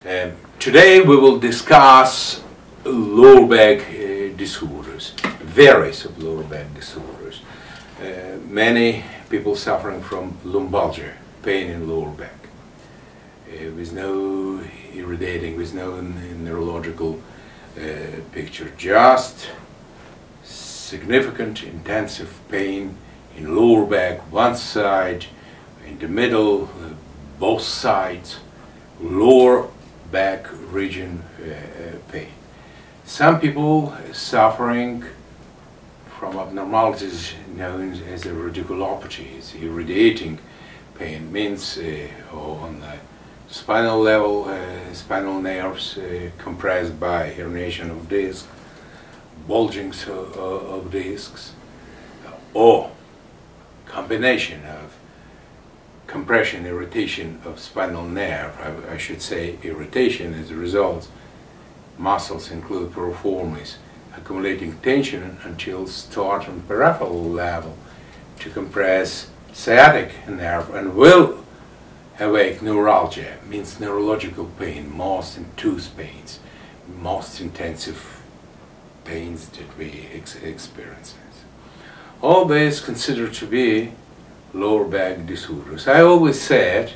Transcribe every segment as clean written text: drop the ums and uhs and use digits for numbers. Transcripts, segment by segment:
Today we will discuss lower back disorders, various of lower back disorders. Many people suffering from lumbalgia, pain in lower back, with no irritating, with no neurological picture, just significant intensive pain in lower back, one side, in the middle, both sides, lower back region pain. Some people suffering from abnormalities known as a radiculopathy. It's irradiating pain, means on the spinal level, spinal nerves compressed by herniation of disc, bulgings of discs, or combination of compression, irritation of spinal nerve. I should say irritation as a result. Muscles include piriformis, accumulating tension until start on peripheral level to compress sciatic nerve and will awake neuralgia, means neurological pain, most in tooth pains, most intensive pains that we experience. All this considered to be lower back disorders. I always said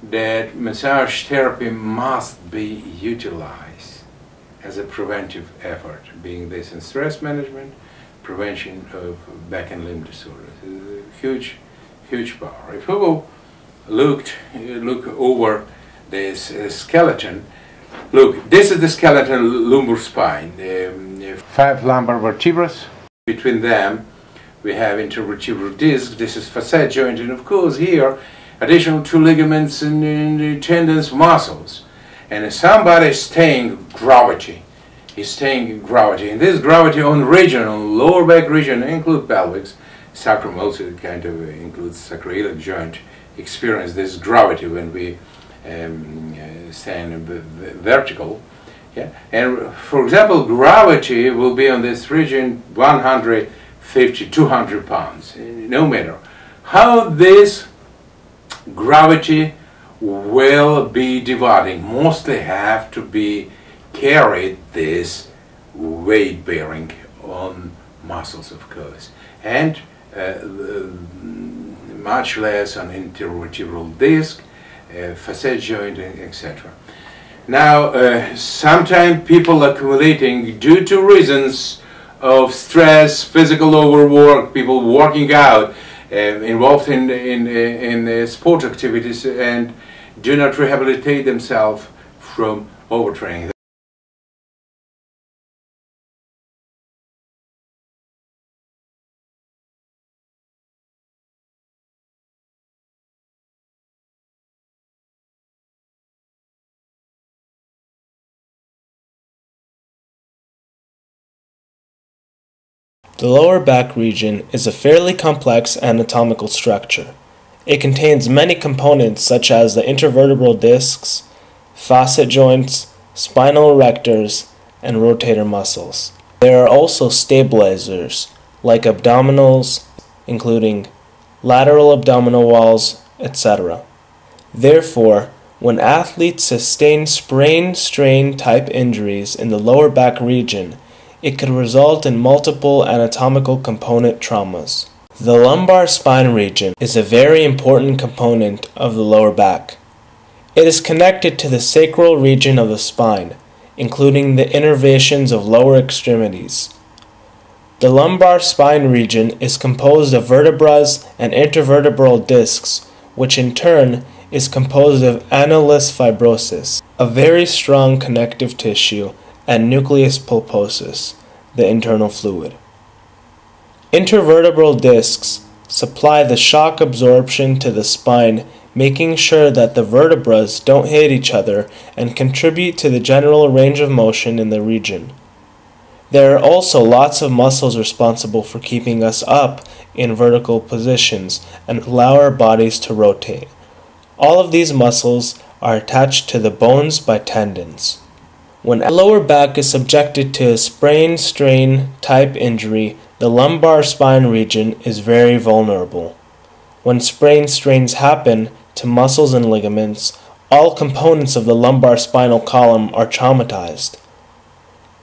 that massage therapy must be utilized as a preventive effort, being this in stress management, prevention of back and limb disorders. It's a huge power. If we will look over this skeleton, look, this is the skeleton lumbar spine. 5 lumbar vertebrae. Between them we have intervertebral disc. This is facet joint, and of course here additional 2 ligaments and tendons, muscles. And if somebody is staying gravity, he's staying in gravity, and this gravity on region, on lower back region, include pelvic, sacrum also kind of includes sacroiliac joint, experience this gravity when we stand vertical. Yeah? And for example, gravity will be on this region 150, 200 pounds, no matter how this gravity will be dividing, mostly have to be carried this weight bearing on muscles, of course, and much less on intervertebral disc, facet joint, etc. Now, sometimes people accumulating due to reasons of stress, physical overwork, people working out, involved in sport activities, and do not rehabilitate themselves from overtraining. The lower back region is a fairly complex anatomical structure. It contains many components such as the intervertebral discs, facet joints, spinal erectors, and rotator muscles. There are also stabilizers like abdominals, including lateral abdominal walls, etc. Therefore, when athletes sustain sprain-strain type injuries in the lower back region, it could result in multiple anatomical component traumas. The lumbar spine region is a very important component of the lower back. It is connected to the sacral region of the spine, including the innervations of lower extremities. The lumbar spine region is composed of vertebrae and intervertebral discs, which in turn is composed of annulus fibrosus, a very strong connective tissue, and nucleus pulposus, the internal fluid. Intervertebral discs supply the shock absorption to the spine, making sure that the vertebrae don't hit each other and contribute to the general range of motion in the region. There are also lots of muscles responsible for keeping us up in vertical positions and allow our bodies to rotate. All of these muscles are attached to the bones by tendons. When the lower back is subjected to a sprain-strain type injury, the lumbar spine region is very vulnerable. When sprain strains happen to muscles and ligaments, all components of the lumbar spinal column are traumatized.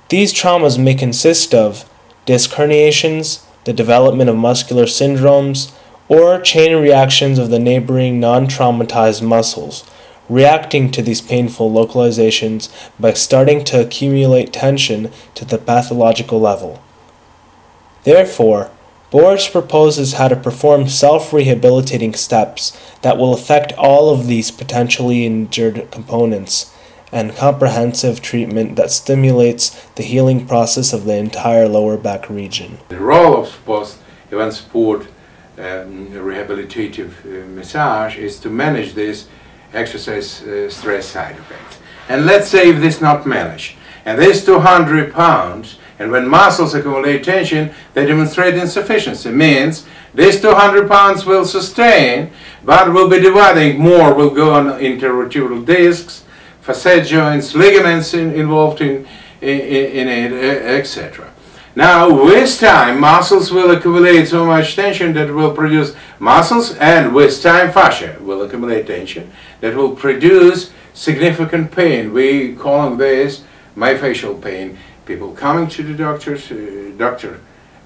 These traumas may consist of disc herniations, the development of muscular syndromes, or chain reactions of the neighboring non-traumatized muscles, reacting to these painful localizations by starting to accumulate tension to the pathological level. Therefore, Boris proposes how to perform self-rehabilitating steps that will affect all of these potentially injured components, and comprehensive treatment that stimulates the healing process of the entire lower back region. The role of post-event sport rehabilitative massage is to manage this exercise stress side effects. And let's say if this not managed, and this 200 pounds, and when muscles accumulate tension, they demonstrate insufficiency. Means this 200 pounds will sustain, but will be dividing more, will go on intervertebral discs, facet joints, ligaments involved in it, etc. Now, with time, muscles will accumulate so much tension that will produce muscles, and with time, fascia will accumulate tension that will produce significant pain. We call this myofascial pain. People coming to the doctor,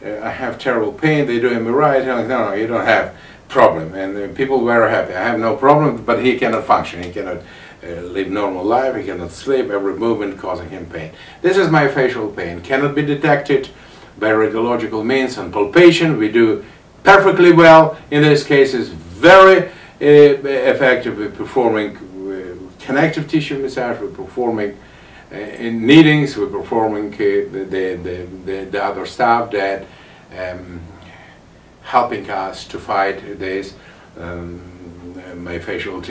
I have terrible pain, they do MRI, they're like, no, you don't have problem. And people were happy, I have no problem, but he cannot function, he cannot live normal life, he cannot sleep, every movement causing him pain. This is myofascial pain, cannot be detected by radiological means and palpation. We do perfectly well in this case, is very effective with performing connective tissue massage, we're performing in kneadings, we're performing the other stuff that helping us to fight these myofascial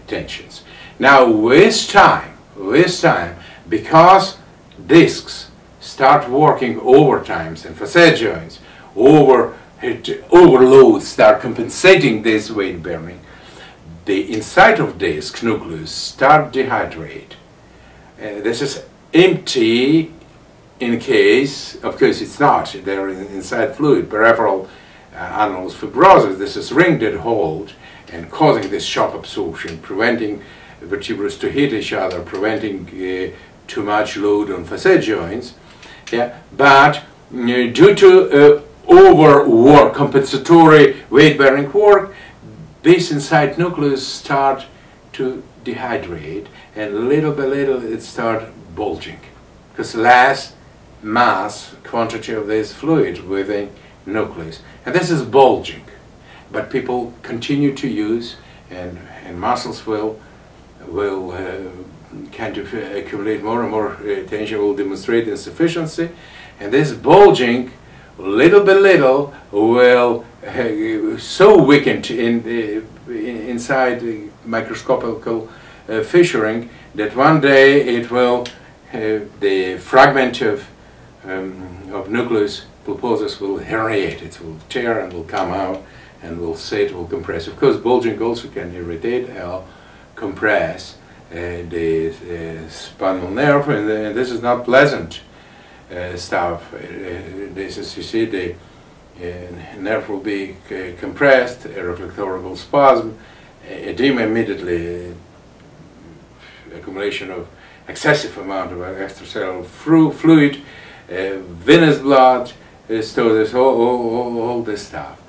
tensions. Now with time, because discs start working overtimes and facet joints, overloads start compensating this weight bearing, the inside of disc nucleus start dehydrate. This is empty in case, of course it's not, there is inside fluid, peripheral annulus fibrosus. This is ring that hold and causing this shock absorption, preventing vertebrae to hit each other, preventing too much load on facet joints. Yeah, but due to overwork, compensatory weight-bearing work, this inside nucleus start to dehydrate, and little by little it start bulging, because less mass quantity of this fluid within nucleus, and this is bulging. But people continue to use, and muscles will kind of accumulate more and more tension, will demonstrate insufficiency, and this bulging little by little will so weakened inside the microscopical fissuring that one day it will the fragment of nucleus pulposus will herniate, it will tear and will come out and will sit, will compress. Of course, bulging also can irritate or compress the spinal nerve, and this is not pleasant stuff. This is, you see, the nerve will be compressed, a reflectorial spasm, edema immediately, accumulation of excessive amount of extracellular fluid, venous blood, so there's all this stuff.